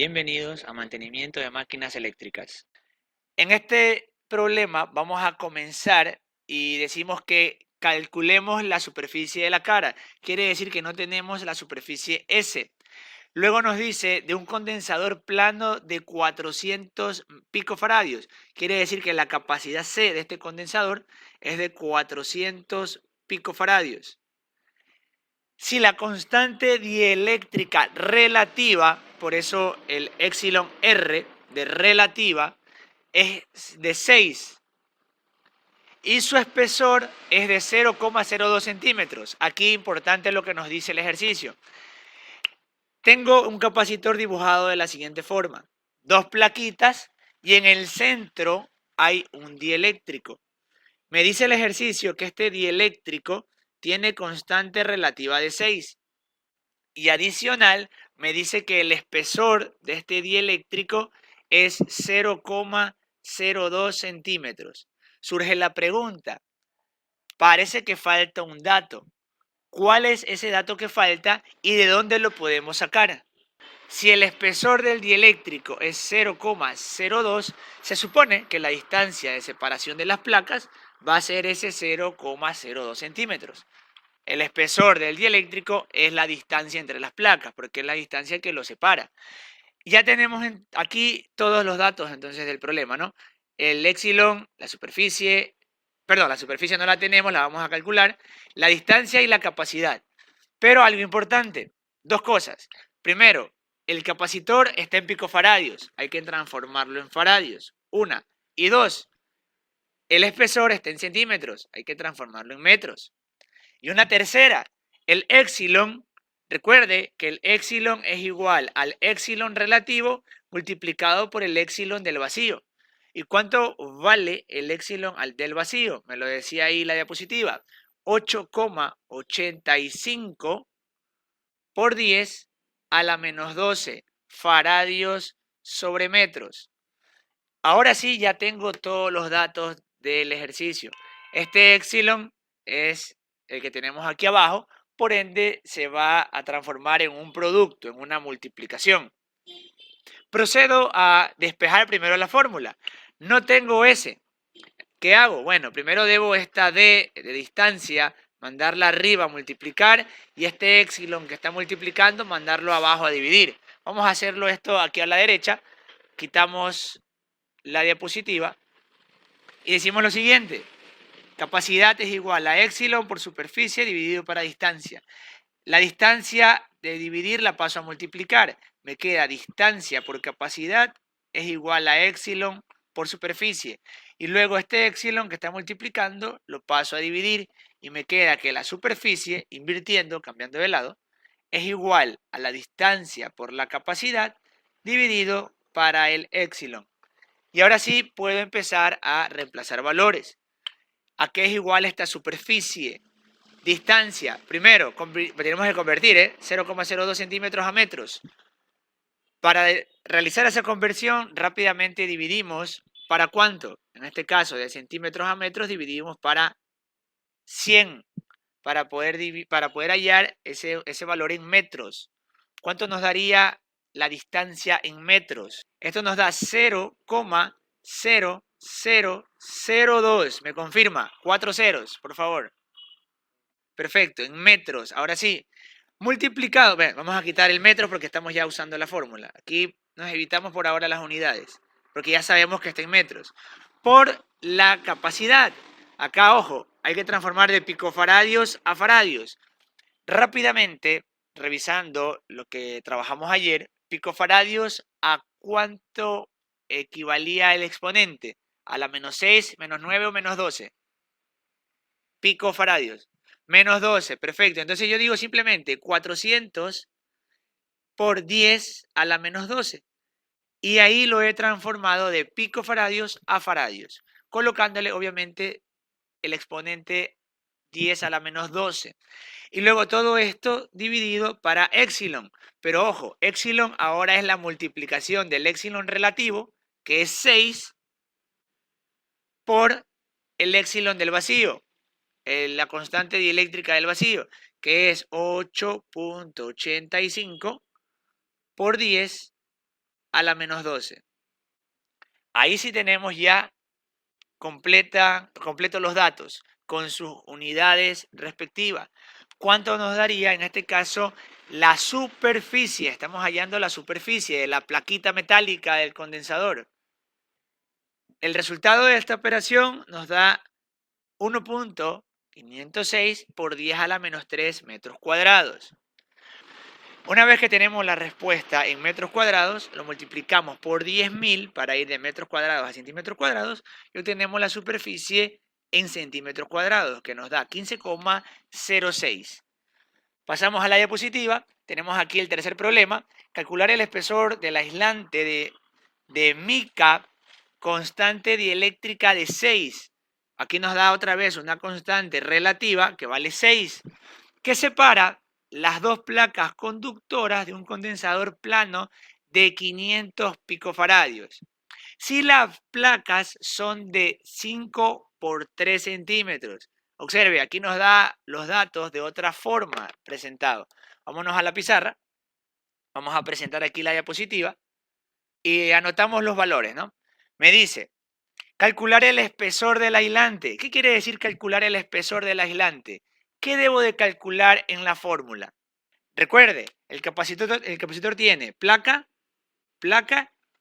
Bienvenidos a Mantenimiento de Máquinas Eléctricas. En este problema vamos a comenzar y decimos que calculemos la superficie de la cara. Quiere decir que no tenemos la superficie S. Luego nos dice de un condensador plano de 400 picofaradios. Quiere decir que la capacidad C de este condensador es de 400 picofaradios. Si la constante dieléctrica relativa, por eso el epsilon R de relativa, es de 6 y su espesor es de 0,02 centímetros. Aquí importante lo que nos dice el ejercicio. Tengo un capacitor dibujado de la siguiente forma. Dos plaquitas y en el centro hay un dieléctrico. Me dice el ejercicio que este dieléctrico tiene constante relativa de 6. Y adicional, me dice que el espesor de este dieléctrico es 0,02 centímetros. Surge la pregunta, parece que falta un dato. ¿Cuál es ese dato que falta y de dónde lo podemos sacar? Si el espesor del dieléctrico es 0,02, se supone que la distancia de separación de las placas va a ser ese 0,02 centímetros. El espesor del dieléctrico es la distancia entre las placas, porque es la distancia que lo separa. Ya tenemos aquí todos los datos entonces del problema, ¿no? El epsilon, la superficie no la tenemos, la vamos a calcular, la distancia y la capacidad. Pero algo importante, dos cosas. Primero, el capacitor está en picofaradios, hay que transformarlo en faradios, una. Y dos, el espesor está en centímetros, hay que transformarlo en metros. Y una tercera, el epsilon, recuerde que el epsilon es igual al epsilon relativo multiplicado por el epsilon del vacío. ¿Y cuánto vale el epsilon del vacío? Me lo decía ahí la diapositiva. 8,85 por 10 a la menos 12 faradios sobre metros. Ahora sí ya tengo todos los datos del ejercicio. Este epsilon es el que tenemos aquí abajo, por ende se va a transformar en un producto, en una multiplicación. Procedo a despejar primero la fórmula. No tengo S. ¿Qué hago? Bueno, primero debo esta D de distancia mandarla arriba a multiplicar y este epsilon que está multiplicando mandarlo abajo a dividir. Vamos a hacerlo esto aquí a la derecha. Quitamos la diapositiva y decimos lo siguiente. Capacidad es igual a epsilon por superficie dividido para distancia. La distancia de dividir la paso a multiplicar. Me queda distancia por capacidad es igual a epsilon por superficie. Y luego este epsilon que está multiplicando lo paso a dividir y me queda que la superficie, invirtiendo, cambiando de lado, es igual a la distancia por la capacidad dividido para el epsilon. Y ahora sí puedo empezar a reemplazar valores. ¿A qué es igual esta superficie? Distancia, primero, tenemos que convertir, 0,02 centímetros a metros. Para realizar esa conversión, rápidamente dividimos, ¿para cuánto? En este caso, de centímetros a metros, dividimos para 100, para poder hallar ese valor en metros. ¿Cuánto nos daría la distancia en metros? Esto nos da 0,0002. ¿Me confirma? 4 ceros, por favor. Perfecto, en metros. Ahora sí, multiplicado. Vamos a quitar el metro porque estamos ya usando la fórmula. Aquí nos evitamos por ahora las unidades, porque ya sabemos que está en metros. Por la capacidad. Acá, ojo, hay que transformar de picofaradios a faradios. Rápidamente, revisando lo que trabajamos ayer, picofaradios, ¿a cuánto equivalía el exponente? ¿A la menos 6, menos 9 o menos 12? Picofaradios. Menos 12, perfecto. Entonces yo digo simplemente 400 por 10 a la menos 12. Y ahí lo he transformado de picofaradios a faradios, colocándole obviamente el exponente 10 a la menos 12. Y luego todo esto dividido para epsilon. Pero ojo, epsilon ahora es la multiplicación del epsilon relativo, que es 6, por el epsilon del vacío, la constante dieléctrica del vacío, que es 8,85 por 10 a la menos 12. Ahí sí tenemos ya completos los datos con sus unidades respectivas. ¿Cuánto nos daría en este caso la superficie? Estamos hallando la superficie de la plaquita metálica del condensador. El resultado de esta operación nos da 1.506 por 10 a la menos 3 metros cuadrados. Una vez que tenemos la respuesta en metros cuadrados, lo multiplicamos por 10.000 para ir de metros cuadrados a centímetros cuadrados y obtenemos la superficie en centímetros cuadrados, que nos da 15,06. Pasamos a la diapositiva. Tenemos aquí el tercer problema. Calcular el espesor del aislante de mica constante dieléctrica de 6. Aquí nos da otra vez una constante relativa que vale 6, que separa las dos placas conductoras de un condensador plano de 500 picofaradios. Si las placas son de 5 por 3 centímetros, observe, aquí nos da los datos de otra forma presentados. Vámonos a la pizarra, vamos a presentar aquí la diapositiva y anotamos los valores, ¿no? Me dice, calcular el espesor del aislante. ¿Qué quiere decir calcular el espesor del aislante? ¿Qué debo de calcular en la fórmula? Recuerde, el capacitor tiene placa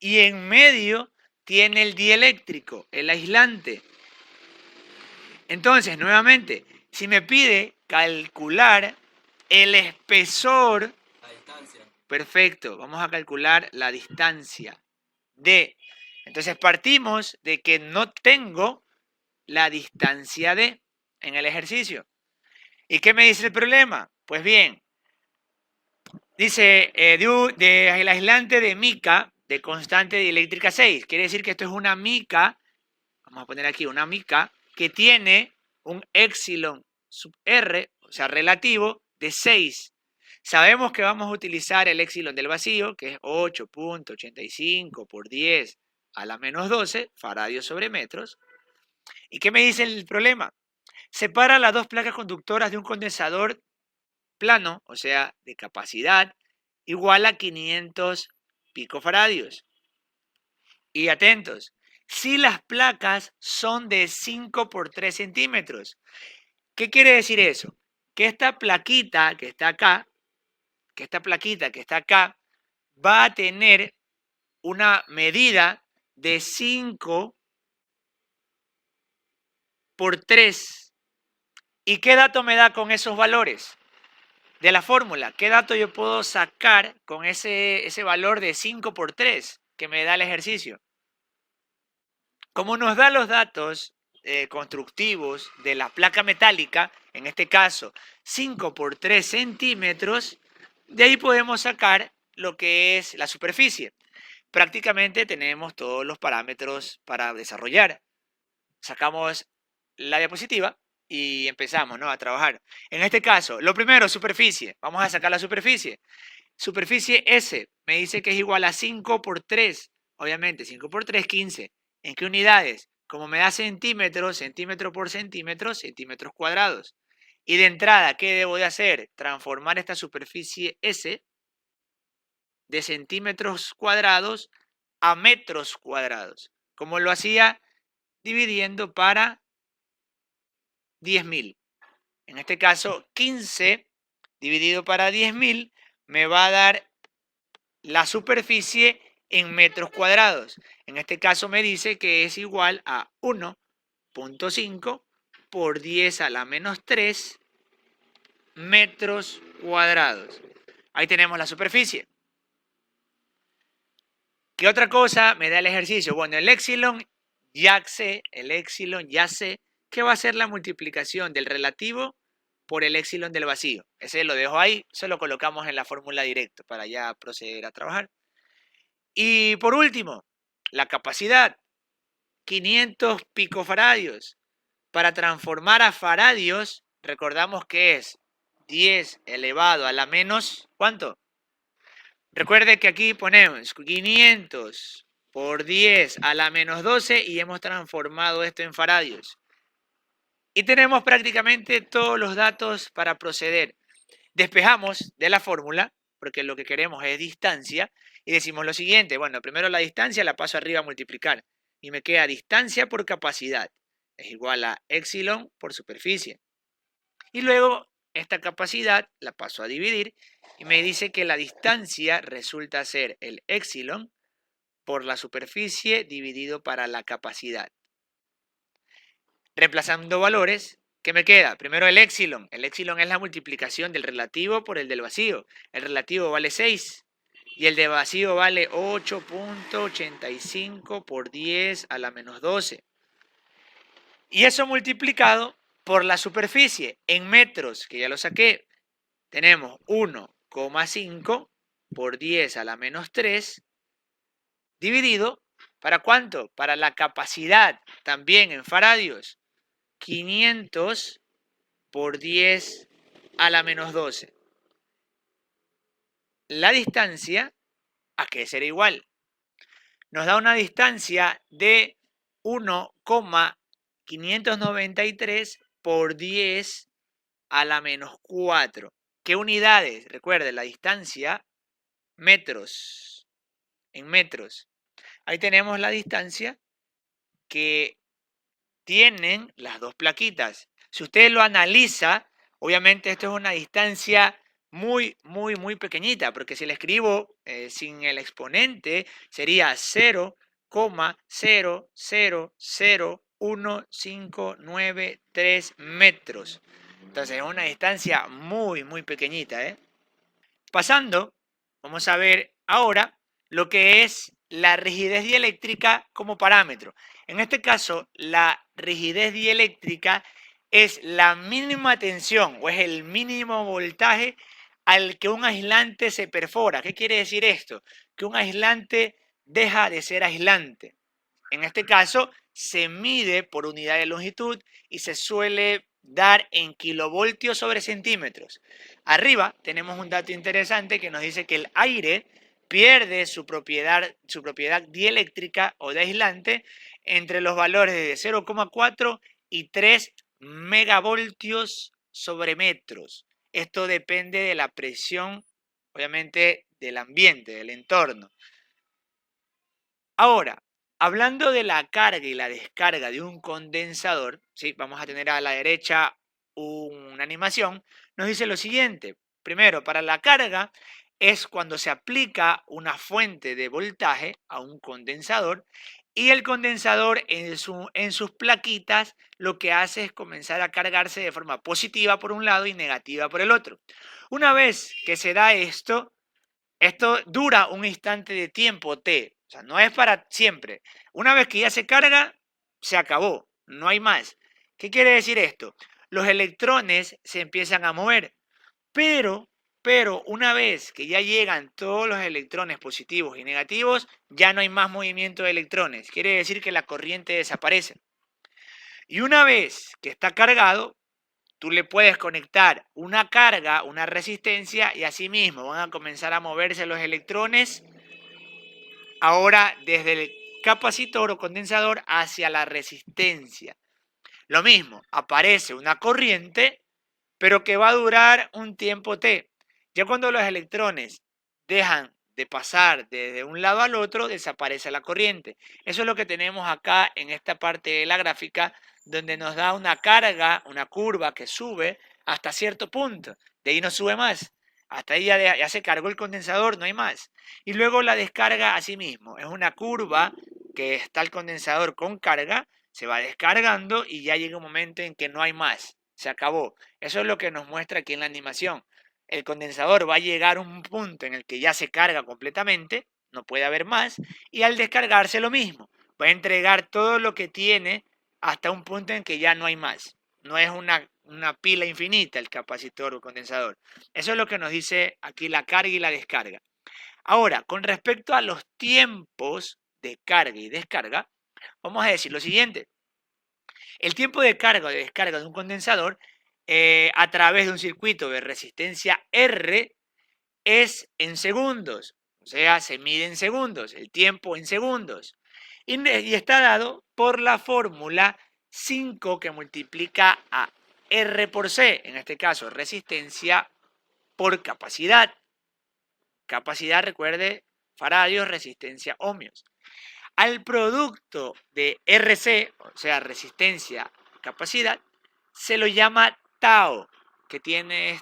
y en medio tiene el dieléctrico, el aislante. Entonces, nuevamente, si me pide calcular el espesor, la distancia. Perfecto, vamos a calcular la distancia D. Entonces partimos de que no tengo la distancia D en el ejercicio. ¿Y qué me dice el problema? Pues bien, dice el aislante de mica de constante dieléctrica 6. Quiere decir que esto es una mica, vamos a poner aquí una mica, que tiene un épsilon sub R, o sea, relativo, de 6. Sabemos que vamos a utilizar el épsilon del vacío, que es 8.85 por 10 a la menos 12 faradios sobre metros. ¿Y qué me dice el problema? Separa las dos placas conductoras de un condensador plano, o sea, de capacidad, igual a 500 picofaradios. Y atentos, si las placas son de 5 por 3 centímetros. ¿Qué quiere decir eso? Que esta plaquita que está acá, va a tener una medida de 5 por 3. ¿Y qué dato me da con esos valores de la fórmula? ¿Qué dato yo puedo sacar con ese valor de 5 por 3 que me da el ejercicio? Como nos da los datos constructivos de la placa metálica, en este caso 5 por 3 centímetros, de ahí podemos sacar lo que es la superficie. Prácticamente tenemos todos los parámetros para desarrollar. Sacamos la diapositiva y empezamos, ¿no?, a trabajar. En este caso, lo primero, superficie. Vamos a sacar la superficie. Superficie S me dice que es igual a 5 por 3. Obviamente, 5 por 3, 15. ¿En qué unidades? Como me da centímetros, centímetro por centímetro, centímetros cuadrados. Y de entrada, ¿qué debo de hacer? Transformar esta superficie S de centímetros cuadrados a metros cuadrados. Como lo hacía dividiendo para 10.000. En este caso, 15 dividido para 10.000 me va a dar la superficie en metros cuadrados. En este caso me dice que es igual a 1.5 por 10 a la menos 3 metros cuadrados. Ahí tenemos la superficie. ¿Qué otra cosa me da el ejercicio? Bueno, el épsilon ya sé que va a ser la multiplicación del relativo por el épsilon del vacío. Ese lo dejo ahí, se lo colocamos en la fórmula directa para ya proceder a trabajar. Y por último, la capacidad, 500 picofaradios. Para transformar a faradios, recordamos que es 10 elevado a la menos, ¿cuánto? Recuerde que aquí ponemos 500 por 10 a la menos 12 y hemos transformado esto en faradios. Y tenemos prácticamente todos los datos para proceder. Despejamos de la fórmula, porque lo que queremos es distancia, Y decimos lo siguiente, bueno, primero la distancia la paso arriba a multiplicar y me queda distancia por capacidad es igual a epsilon por superficie. Y luego esta capacidad la paso a dividir y me dice que la distancia resulta ser el epsilon por la superficie dividido para la capacidad. Reemplazando valores, ¿qué me queda? Primero el epsilon. El epsilon es la multiplicación del relativo por el del vacío. El relativo vale 6 y el de vacío vale 8.85 por 10 a la menos 12. Y eso multiplicado por la superficie en metros, que ya lo saqué, tenemos 1,5 por 10 a la menos 3 dividido, ¿para cuánto? Para la capacidad, también en faradios, 500 por 10 a la menos 12. La distancia, ¿a qué será igual? Nos da una distancia de 1,593 por 10 a la menos 4. ¿Qué unidades? Recuerden, la distancia, metros, en metros. Ahí tenemos la distancia que tienen las dos plaquitas. Si usted lo analiza, obviamente esto es una distancia muy pequeñita, porque si le escribo sin el exponente, sería 0,000159 metros. Entonces es una distancia muy pequeñita, ¿eh? Pasando, vamos a ver ahora lo que es la rigidez dieléctrica como parámetro. En este caso, la rigidez dieléctrica es la mínima tensión o es el mínimo voltaje al que un aislante se perfora. ¿Qué quiere decir esto? Que un aislante deja de ser aislante. En este caso, se mide por unidad de longitud y se suele dar en kilovoltios sobre centímetros. Arriba tenemos un dato interesante que nos dice que el aire pierde su propiedad dieléctrica o de aislante entre los valores de 0,4 y 3 megavoltios sobre metros. Esto depende de la presión, obviamente, del ambiente, del entorno. Ahora, hablando de la carga y la descarga de un condensador, ¿sí? Vamos a tener a la derecha una animación, nos dice lo siguiente. Primero, para la carga es cuando se aplica una fuente de voltaje a un condensador y el condensador en sus plaquitas lo que hace es comenzar a cargarse de forma positiva por un lado y negativa por el otro. Una vez que se da esto dura un instante de tiempo t, o sea, no es para siempre. Una vez que ya se carga, se acabó, no hay más. ¿Qué quiere decir esto? Los electrones se empiezan a mover, pero una vez que ya llegan todos los electrones positivos y negativos, ya no hay más movimiento de electrones. Quiere decir que la corriente desaparece. Y una vez que está cargado, tú le puedes conectar una carga, una resistencia y así mismo van a comenzar a moverse los electrones ahora desde el capacitor o condensador hacia la resistencia. Lo mismo, aparece una corriente, pero que va a durar un tiempo t. Ya cuando los electrones dejan de pasar desde un lado al otro, desaparece la corriente. Eso es lo que tenemos acá en esta parte de la gráfica, donde nos da una carga, una curva que sube hasta cierto punto. De ahí no sube más. Hasta ahí ya se cargó el condensador, no hay más. Y luego la descarga así mismo. Es una curva que está el condensador con carga, se va descargando y ya llega un momento en que no hay más. Se acabó. Eso es lo que nos muestra aquí en la animación. El condensador va a llegar a un punto en el que ya se carga completamente, no puede haber más, y al descargarse lo mismo. Va a entregar todo lo que tiene hasta un punto en que ya no hay más. No es una pila infinita el capacitor o condensador. Eso es lo que nos dice aquí la carga y la descarga. Ahora, con respecto a los tiempos de carga y descarga, vamos a decir lo siguiente. El tiempo de carga o de descarga de un condensador a través de un circuito de resistencia R es en segundos. O sea, se mide en segundos, el tiempo en segundos. Y está dado por la fórmula 5 que multiplica a R por C, en este caso resistencia por capacidad. Capacidad, recuerde, faradios, resistencia ohmios. Al producto de RC, o sea, resistencia, capacidad, se lo llama tau, que tiene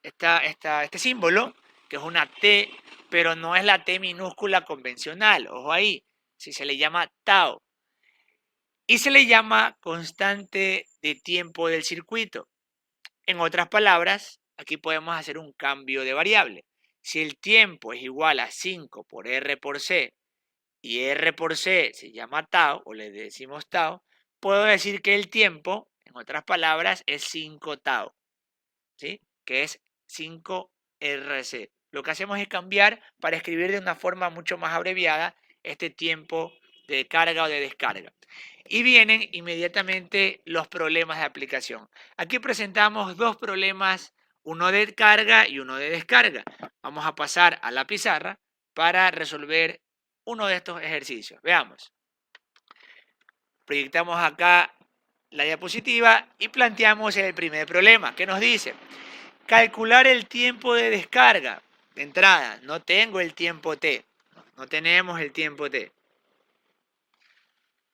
este símbolo, que es una T, pero no es la T minúscula convencional, ojo ahí, si se le llama tau. Y se le llama constante de tiempo del circuito. En otras palabras, aquí podemos hacer un cambio de variable. Si el tiempo es igual a 5 por R por C y R por C se llama tau, o le decimos tau, puedo decir que el tiempo, en otras palabras, es 5 tau, ¿sí? Que es 5RC. Lo que hacemos es cambiar para escribir de una forma mucho más abreviada este tiempo de carga o de descarga. Y vienen inmediatamente los problemas de aplicación. Aquí presentamos dos problemas, uno de carga y uno de descarga. Vamos a pasar a la pizarra para resolver uno de estos ejercicios. Veamos. Proyectamos acá la diapositiva y planteamos el primer problema. ¿Qué nos dice? Calcular el tiempo de descarga. De entrada, no tengo el tiempo T. No tenemos el tiempo T.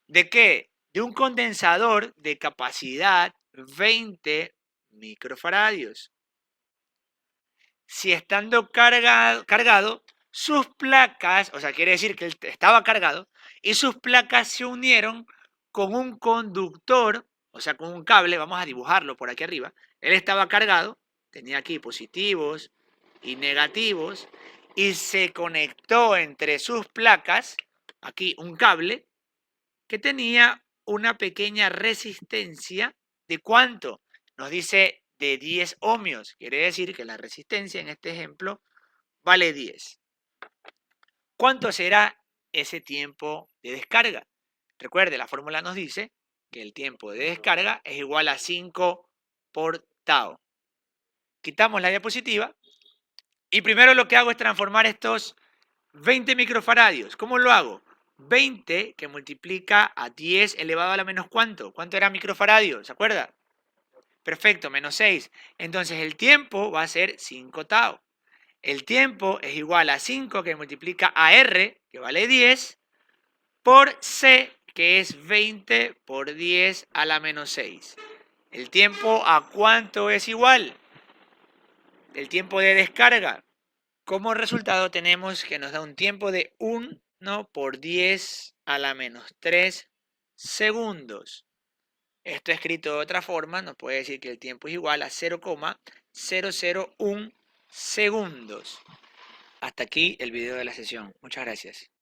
¿De qué? De un condensador de capacidad 20 microfaradios. Si estando cargado, sus placas, o sea, quiere decir que él estaba cargado, y sus placas se unieron con un conductor, o sea, con un cable, vamos a dibujarlo por aquí arriba. Él estaba cargado, tenía aquí positivos y negativos, y se conectó entre sus placas, aquí un cable, que tenía una pequeña resistencia de ¿cuánto? Nos dice de 10 ohmios. Quiere decir que la resistencia en este ejemplo vale 10. ¿Cuánto será ese tiempo de descarga? Recuerde, la fórmula nos dice que el tiempo de descarga es igual a 5 por tau. Quitamos la diapositiva y primero lo que hago es transformar estos 20 microfaradios. ¿Cómo lo hago? 20 que multiplica a 10 elevado a la menos ¿cuánto? ¿Cuánto era microfaradio? ¿Se acuerda? Perfecto, menos 6. Entonces el tiempo va a ser 5 tau. El tiempo es igual a 5 que multiplica a R, que vale 10, por C, que es 20 por 10 a la menos 6. ¿El tiempo a cuánto es igual? El tiempo de descarga. Como resultado tenemos que nos da un tiempo de 1 por 10 a la menos 3 segundos. Esto escrito de otra forma nos puede decir que el tiempo es igual a 0,001 segundos. Hasta aquí el video de la sesión. Muchas gracias.